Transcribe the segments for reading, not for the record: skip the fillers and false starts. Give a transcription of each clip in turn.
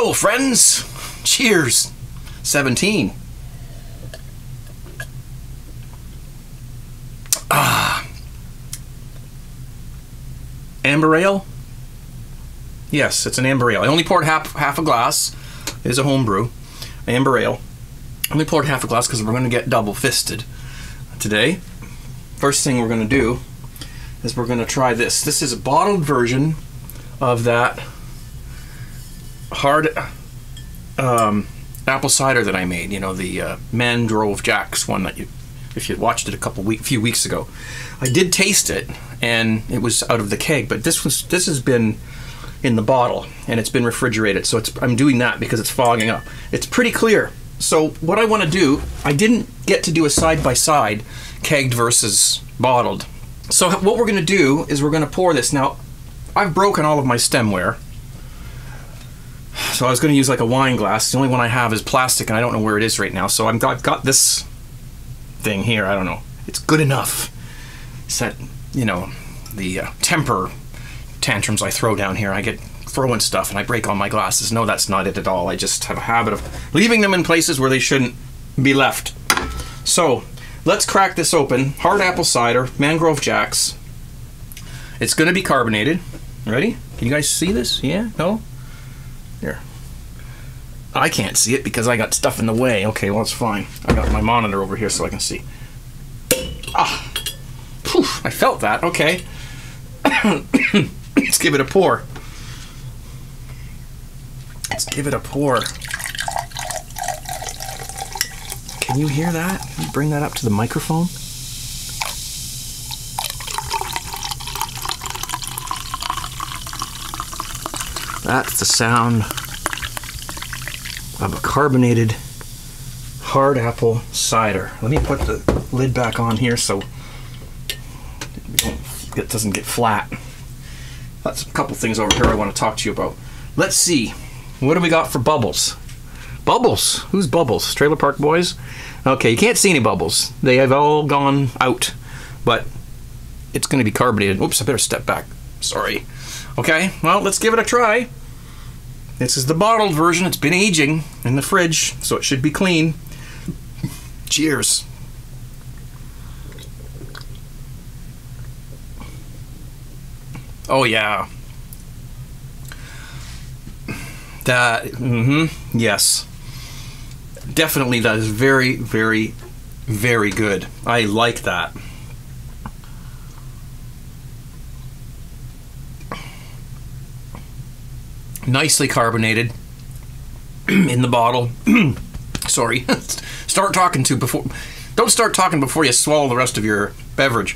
Hello, friends. Cheers. 17. Amber ale? Yes, it's an amber ale. I only poured half a glass. It is a home brew. Amber ale. I only poured half a glass because we're going to get double-fisted today. First thing we're going to do is we're going to try this. This is a bottled version of that hard apple cider that I made. You know, the Mangrove Jacks one that if you watched it a few weeks ago. I did taste it, and it was out of the keg, but this has been in the bottle, and it's been refrigerated, so I'm doing that because it's fogging up. It's pretty clear. So what I want to do, I didn't get to do a side-by-side, kegged versus bottled. So what we're going to do is we're going to pour this. Now, I've broken all of my stemware, so I was going to use like a wine glass. The only one I have is plastic, and I don't know where it is right now, so I've got this thing here. I don't know. It's good enough. It's that, you know, the temper tantrums I throw down here. I get throwing stuff and I break all my glasses. No, that's not it at all. I just have a habit of leaving them in places where they shouldn't be left. So let's crack this open. Hard apple cider, Mangrove Jacks. It's going to be carbonated. Ready? Can you guys see this? Yeah? No? Here. I can't see it because I got stuff in the way. Okay, well, it's fine. I got my monitor over here so I can see. Ah! Poof! I felt that. Okay. Let's give it a pour. Let's give it a pour. Can you hear that? Can you bring that up to the microphone? That's the sound of a carbonated hard apple cider. Let me put the lid back on here so it doesn't get flat. That's a couple things over here I want to talk to you about. Let's see. What do we got for bubbles? Bubbles? Who's Bubbles? Trailer Park Boys? Okay, you can't see any bubbles. They have all gone out, but it's going to be carbonated. Oops, I better step back. Sorry. Okay, well, let's give it a try. This is the bottled version. It's been aging in the fridge, so it should be clean. Cheers. Oh, yeah. That, yes. Definitely, that is very, very, very good. I like that. Nicely carbonated in the bottle. Sorry. Don't start talking before you swallow the rest of your beverage.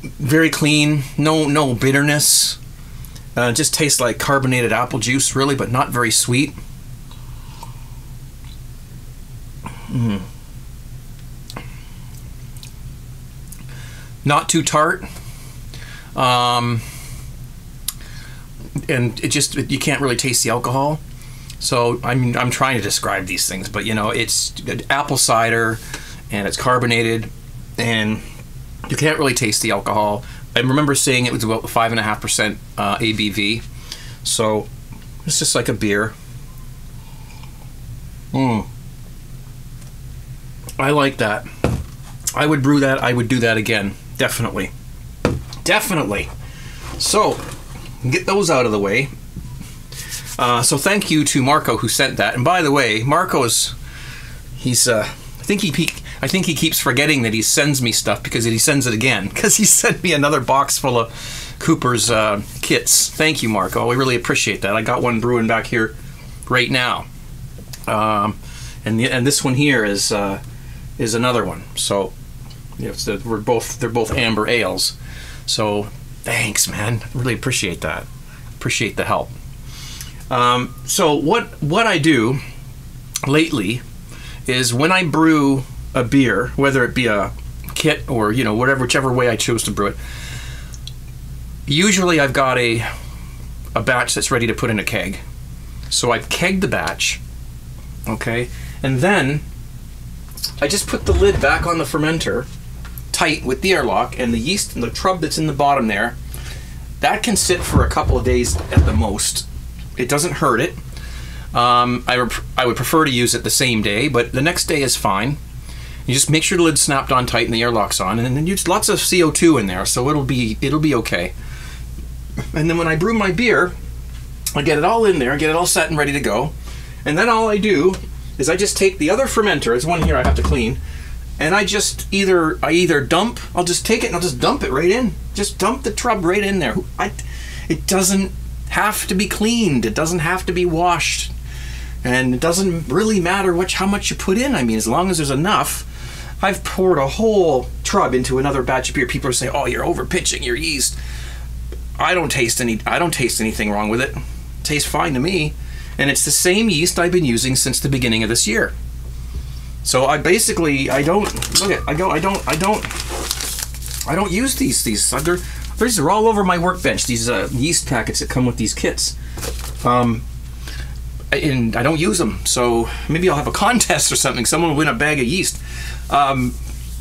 Very clean, no bitterness. Just tastes like carbonated apple juice, really, but not very sweet. Not too tart. And you can't really taste the alcohol. So I'm trying to describe these things, but you know, it's apple cider and it's carbonated and you can't really taste the alcohol. I remember saying it was about 5.5% ABV. So it's just like a beer. I like that. I would brew that. I would do that again. Definitely. Definitely. So get those out of the way. So thank you to Marco who sent that. And by the way, Marco's, I think he keeps forgetting that he sends me stuff because he sends it again. Because he sent me another box full of Cooper's kits. Thank you, Marco. I really appreciate that. I got one brewing back here right now. And this one here is another one. So you know, they're both amber ales. So thanks, man. Really appreciate that. Appreciate the help. So what I do lately is when I brew a beer, whether it be a kit or, you know, whichever way I choose to brew it, usually I've got a batch that's ready to put in a keg. So I've kegged the batch, okay, and then I just put the lid back on the fermenter tight with the airlock, and the yeast and the trub that's in the bottom there, that can sit for a couple of days at the most. It doesn't hurt it. I would prefer to use it the same day, but the next day is fine. You just make sure the lid's snapped on tight and the airlock's on, and then use lots of CO2 in there, so it'll be okay. And then when I brew my beer, I get it all in there, get it all set and ready to go, and then all I do is I just take the other fermenter. There's one here I have to clean, and I either dump. I'll just take it and I'll just dump it right in. Just dump the trub right in there. It doesn't have to be cleaned. It doesn't have to be washed. And it doesn't really matter how much you put in. I mean, as long as there's enough. I've poured a whole trub into another batch of beer. People are saying, "Oh, you're over pitching your yeast." I don't taste anything wrong with it. It tastes fine to me. And it's the same yeast I've been using since the beginning of this year. So I don't use these. These are all over my workbench. These yeast packets that come with these kits. And I don't use them, so maybe I'll have a contest or something. Someone will win a bag of yeast.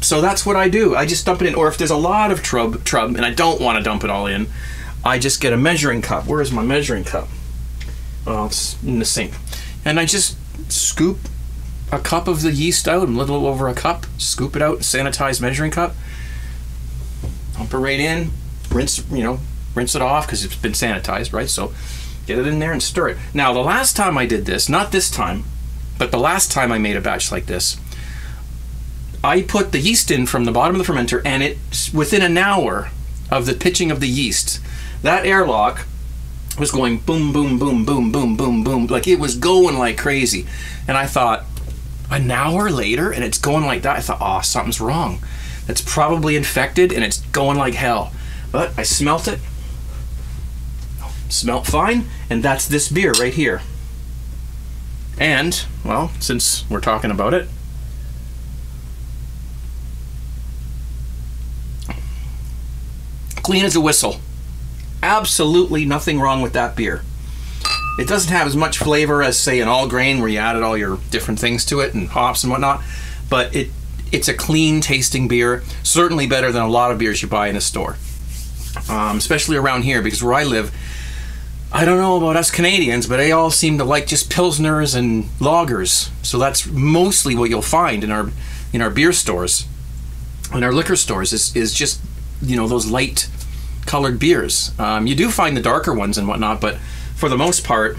So that's what I do. I just dump it in, or if there's a lot of trub, and I don't want to dump it all in, I just get a measuring cup. Where is my measuring cup? Oh, it's in the sink. And I just scoop a cup of the yeast out, a little over a cup. Scoop it out, sanitized measuring cup. Dump it right in. Rinse it off because it's been sanitized, right? So get it in there and stir it. Now, the last time I did this, not this time, but the last time I made a batch like this, I put the yeast in from the bottom of the fermenter, and within an hour of the pitching of the yeast, that airlock was going boom, boom, boom, boom, boom, boom, boom. Like, it was going like crazy. And I thought, an hour later, and it's going like that, I thought, oh, something's wrong. It's probably infected, and it's going like hell. But I smelt it. Smelt fine, and that's this beer right here. And, well, since we're talking about it, clean as a whistle. Absolutely nothing wrong with that beer. It doesn't have as much flavor as, say, an all grain where you added all your different things to it and hops and whatnot, but it's a clean tasting beer, certainly better than a lot of beers you buy in a store. Especially around here, because where I live, I don't know about us Canadians, but they all seem to like just pilsners and lagers. So that's mostly what you'll find in our beer stores, in our liquor stores, is just, those light colored beers. You do find the darker ones and whatnot, but for the most part,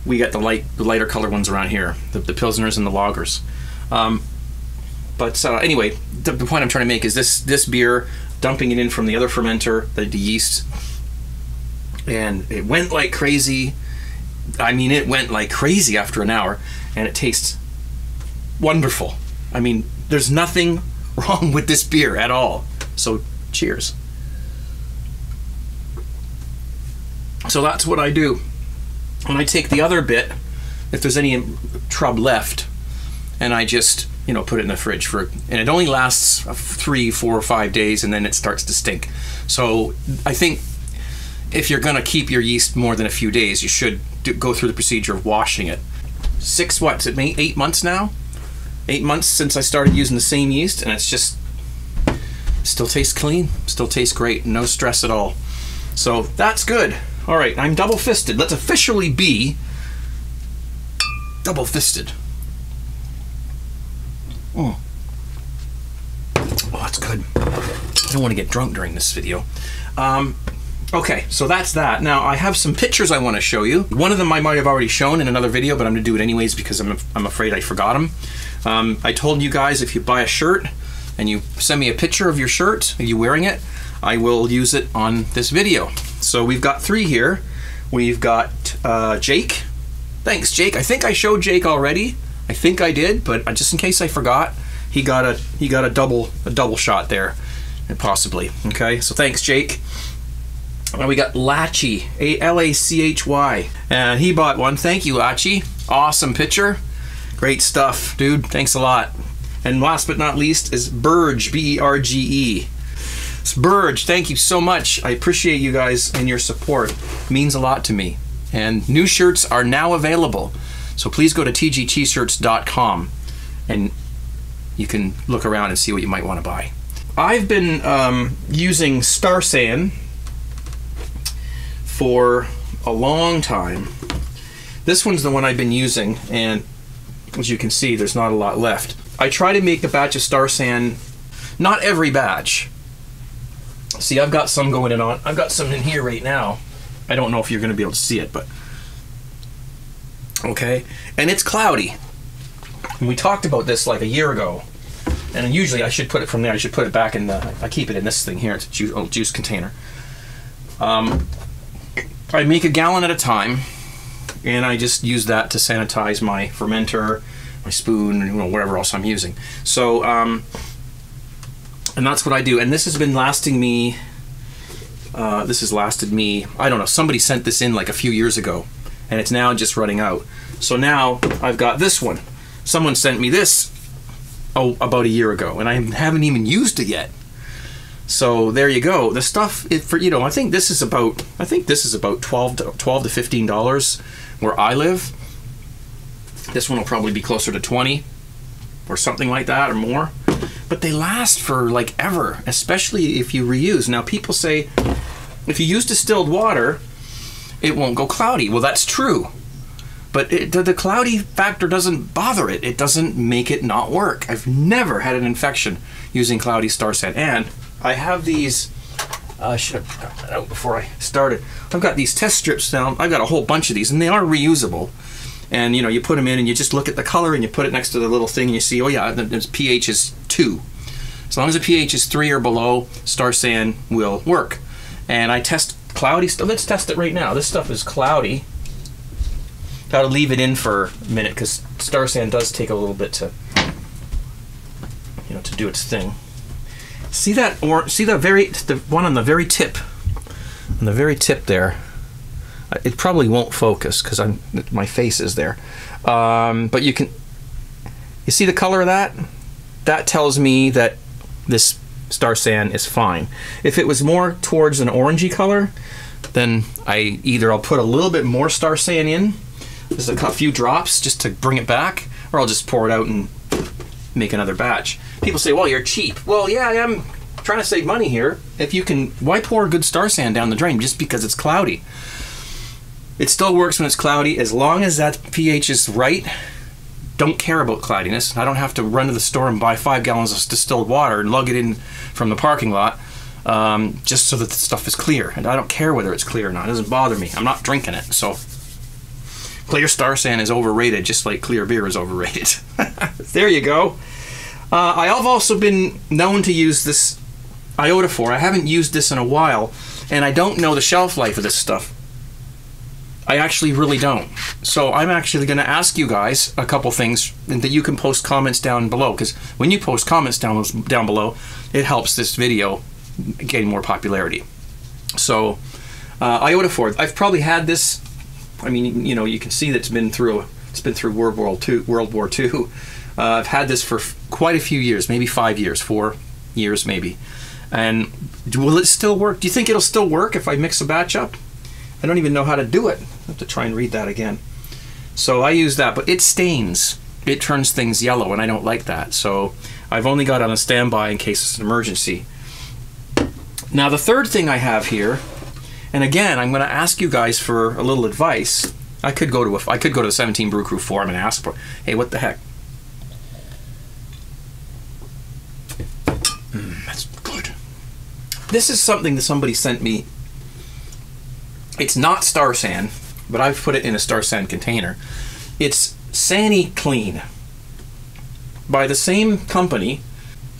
we get the lighter colored ones around here, the pilsners and the lagers. But anyway, the point I'm trying to make is this beer, dumping it in from the other fermenter, the yeast, and it went like crazy. I mean, it went like crazy after an hour, and it tastes wonderful. I mean, there's nothing wrong with this beer at all. So, cheers. So that's what I do. And I take the other bit, if there's any trub left, and I just, put it in the fridge and it only lasts 3, 4, or 5 days, and then it starts to stink. So I think if you're gonna keep your yeast more than a few days, you should go through the procedure of washing it. 8 months now? 8 months since I started using the same yeast, and it's just, still tastes clean, still tastes great, no stress at all. So that's good. All right, I'm double-fisted. Let's officially be double-fisted. Oh, that's good. I don't want to get drunk during this video. Okay, so that's that. Now, I have some pictures I want to show you. One of them I might have already shown in another video, but I'm going to do it anyways because I'm afraid I forgot them. I told you guys if you buy a shirt and you send me a picture of your shirt, are you wearing it, I will use it on this video. So we've got 3 here. We've got Jake. Thanks, Jake. I think I showed Jake already. I think I did, but just in case I forgot, he got a double shot there, possibly. Okay, so thanks, Jake. We got Lachy, A-L-A-C-H-Y, and he bought one. Thank you, Lachy. Awesome picture. Great stuff, dude. Thanks a lot. And last but not least is Burge, B-E-R-G-E. Burge, thank you so much. I appreciate you guys and your support. It means a lot to me. And new shirts are now available. So please go to tgtshirts.com and you can look around and see what you might want to buy. I've been using Star San for a long time. This one's the one I've been using, and as you can see, there's not a lot left. I try to make a batch of Star San, not every batch. See, I've got some going on. I've got some in here right now. I don't know if you're going to be able to see it, but okay. And it's cloudy. And we talked about this like a year ago. And usually I should put it from there. I should put it back in the. I keep it in this thing here. It's a juice container. I make a gallon at a time, and I just use that to sanitize my fermenter, my spoon, you know, whatever else I'm using. So, and that's what I do. And this has been lasting me. This has lasted me. I don't know. Somebody sent this in like a few years ago, and it's now just running out. So now I've got this one. Someone sent me this about a year ago, and I haven't even used it yet. So there you go. The stuff for, you know, I think this is about $12 to $15 where I live. This one will probably be closer to 20 or something like that or more. But they last for like ever, especially if you reuse. Now people say if you use distilled water, it won't go cloudy. Well, that's true. But the cloudy factor doesn't bother it. It doesn't make it not work. I've never had an infection using cloudy Star San. And I have these, I should have got that out before I started. I've got these test strips now. I've got a whole bunch of these, and they are reusable. And you know, you put them in and you just look at the color and you put it next to the little thing and you see, oh yeah, the pH is 2. As long as the pH is 3 or below, Star San will work. And I test cloudy stuff. Let's test it right now. This stuff is cloudy. Gotta leave it in for a minute because Star San does take a little bit to, you know, to do its thing. See that, or see the one on the very tip, on the very tip there. It probably won't focus because my face is there, but you see the color of that. That tells me that this Star San is fine. If it was more towards an orangey color, then I'll put a little bit more Star San in. Just a few drops just to bring it back, or I'll just pour it out and make another batch. People say, well, you're cheap. Well, yeah, I am trying to save money here. If you can, why pour good Star San down the drain just because it's cloudy? It still works when it's cloudy as long as that pH is right. Don't care about cloudiness. I don't have to run to the store and buy 5 gallons of distilled water and lug it in from the parking lot just so that the stuff is clear. And I don't care whether it's clear or not. It doesn't bother me. I'm not drinking it, so... Clear Star San is overrated, just like clear beer is overrated. There you go. I have also been known to use this iodophor. I haven't used this in a while, and I don't know the shelf life of this stuff. I actually really don't. So I'm actually going to ask you guys a couple things that you can post comments down below, because when you post comments down below, it helps this video gain more popularity. So iodophor, I've probably had this. I mean, you know, you can see that it's been through World War II. I've had this for quite a few years, maybe 5 years, 4 years maybe. And will it still work? Do you think it'll still work if I mix a batch up? I don't even know how to do it. I have to try and read that again. So I use that, but it stains. It turns things yellow, and I don't like that. So I've only got it on a standby in case it's an emergency. Now the third thing I have here, and again, I'm going to ask you guys for a little advice. I could go to the 17 Brew Crew forum and ask for, hey, what the heck? That's good. This is something that somebody sent me. It's not Star San, but I've put it in a Star San container. It's Sani-Clean by the same company.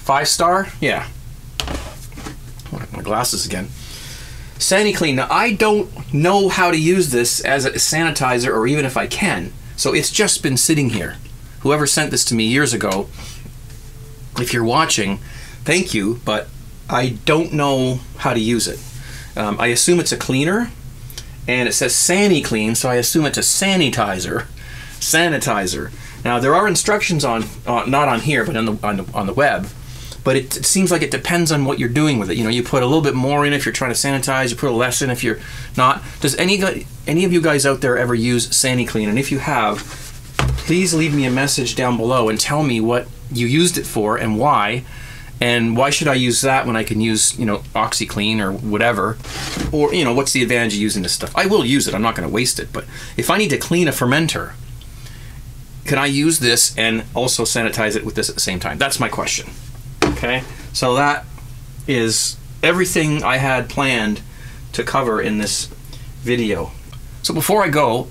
5-star? Yeah. My glasses again. Sani-Clean. Now, I don't know how to use this as a sanitizer, or even if I can. So it's just been sitting here. Whoever sent this to me years ago, if you're watching, thank you, but I don't know how to use it. I assume it's a cleaner, and it says Sani-Clean, so I assume it's a sanitizer. Now, there are instructions on not on here, but on the web. But it seems like it depends on what you're doing with it. You know, you put a little bit more in if you're trying to sanitize, you put a less in if you're not. Does any of you guys out there ever use Sani-Clean? And if you have, please leave me a message down below and tell me what you used it for and why, And why should I use that when I can use, you know, OxyClean or whatever? Or, you know, what's the advantage of using this stuff? I will use it. I'm not going to waste it. But if I need to clean a fermenter, can I use this and also sanitize it with this at the same time? That's my question. Okay? So that is everything I had planned to cover in this video. So before I go,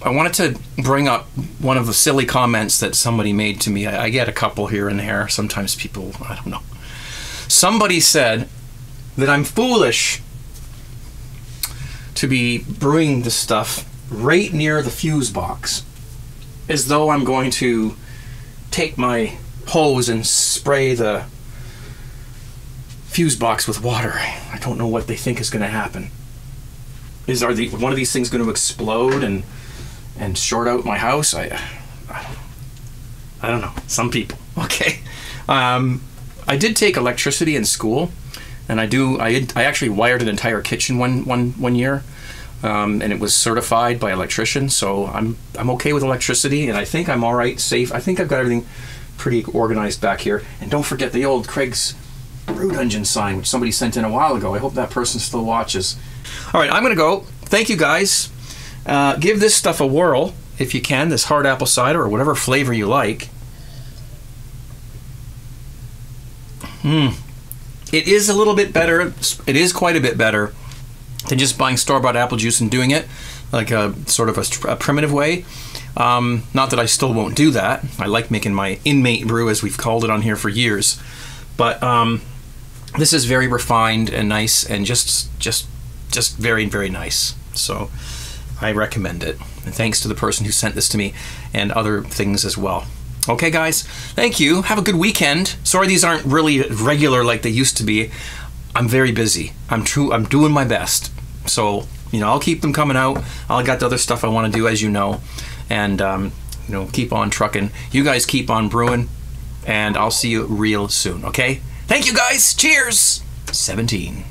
I wanted to bring up one of the silly comments that somebody made to me. I get a couple here and there. Sometimes people, I don't know. Somebody said that I'm foolish to be brewing this stuff right near the fuse box, as though I'm going to take my hose and spray the fuse box with water. I don't know what they think is going to happen. Are one of these things going to explode and short out my house? I don't know. Some people. Okay. I did take electricity in school, and I actually wired an entire kitchen one year, and it was certified by electrician. So I'm okay with electricity, and I think I'm all right, safe. I think I've got everything pretty organized back here. And don't forget the old Craig's Brew Dungeon sign, which somebody sent in a while ago. I hope that person still watches. All right, I'm gonna go. Thank you guys. Give this stuff a whirl if you can, this hard apple cider or whatever flavor you like. It is a little bit better. It is quite a bit better than just buying store-bought apple juice and doing it like a sort of a primitive way. Not that I still won't do that. I like making my inmate brew, as we've called it on here for years. But this is very refined and nice, and just very, very nice. So I recommend it. And thanks to the person who sent this to me and other things as well. Okay, guys, thank you. Have a good weekend. Sorry these aren't really regular like they used to be. I'm very busy. I'm doing my best. So, you know, I'll keep them coming out. I got the other stuff I want to do, as you know. And, you know, keep on trucking. You guys keep on brewing. And I'll see you real soon, okay? Thank you, guys. Cheers. 17.